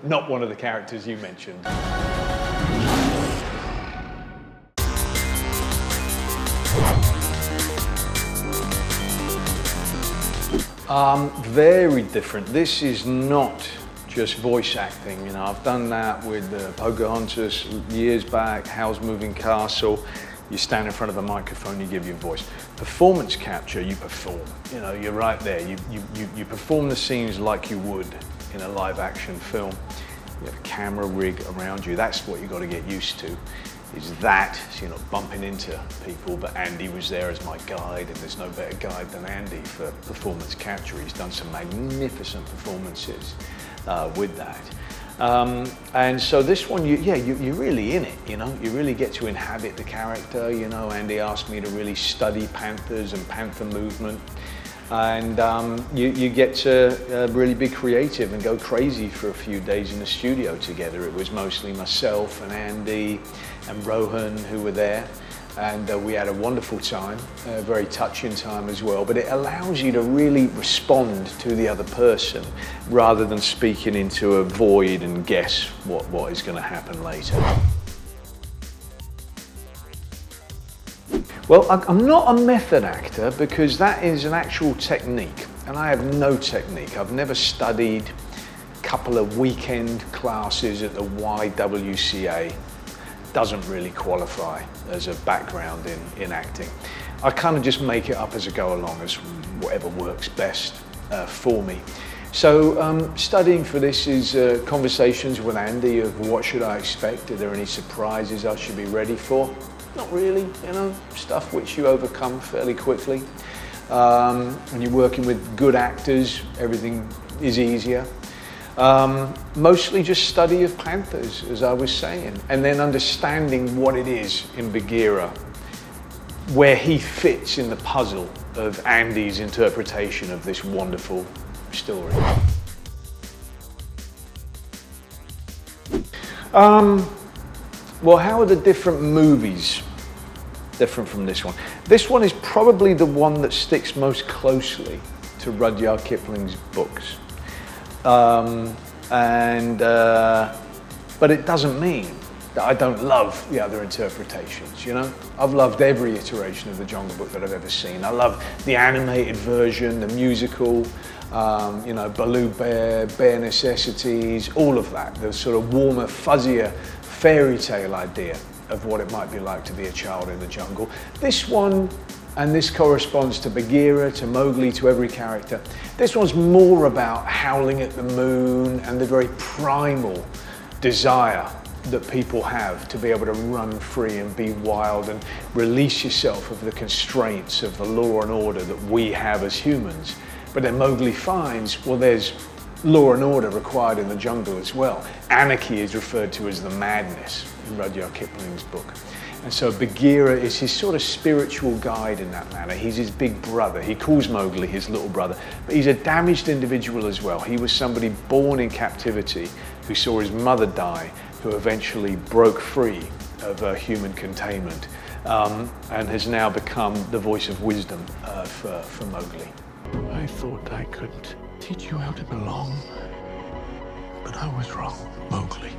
not one of the characters you mentioned. Very different. This is not just voice acting. You know, I've done that with Pocahontas years back, Howl's Moving Castle. You stand in front of a microphone, you give your voice. Performance capture, you perform. You know, you're right there. You perform the scenes like you would in a live action film. You have a camera rig around you. That's what you've got to get used to, is that, so you're not bumping into people, but Andy was there as my guide, and there's no better guide than Andy for performance capture. He's done some magnificent performances with that. And so this one, you're really in it, you know, you really get to inhabit the character. You know, Andy asked me to really study panthers and panther movement, and you get to really be creative and go crazy for a few days in the studio together. It was mostly myself and Andy and Rohan who were there, and we had a wonderful time, a very touching time as well. But it allows you to really respond to the other person rather than speaking into a void and guess what is going to happen later. Well, I'm not a method actor because that is an actual technique, and I have no technique. I've never studied a couple of weekend classes at the YWCA. Doesn't really qualify as a background in acting. I kind of just make it up as I go along, as whatever works best for me. So studying for this is conversations with Andy of what should I expect? Are there any surprises I should be ready for? Not really, you know, stuff which you overcome fairly quickly. When you're working with good actors, everything is easier. Mostly just study of panthers, as I was saying, and then understanding what it is in Bagheera, where he fits in the puzzle of Andy's interpretation of this wonderful story. Well, how are the different movies different from this one? This one is probably the one that sticks most closely to Rudyard Kipling's books. But it doesn't mean that I don't love the other interpretations, you know? I've loved every iteration of the Jungle Book that I've ever seen. I love the animated version, the musical, you know, Baloo Bear, Bare Necessities, all of that. The sort of warmer, fuzzier fairy tale idea of what it might be like to be a child in the jungle. This one, and this corresponds to Bagheera, to Mowgli, to every character. This one's more about howling at the moon and the very primal desire that people have to be able to run free and be wild and release yourself of the constraints of the law and order that we have as humans. But then Mowgli finds, well, there's law and order required in the jungle as well. Anarchy is referred to as the madness in Rudyard Kipling's book. And so Bagheera is his sort of spiritual guide in that manner. He's his big brother. He calls Mowgli his little brother, but he's a damaged individual as well. He was somebody born in captivity who saw his mother die, who eventually broke free of human containment, and has now become the voice of wisdom for Mowgli. I thought I could teach you how to belong, but I was wrong, Mowgli.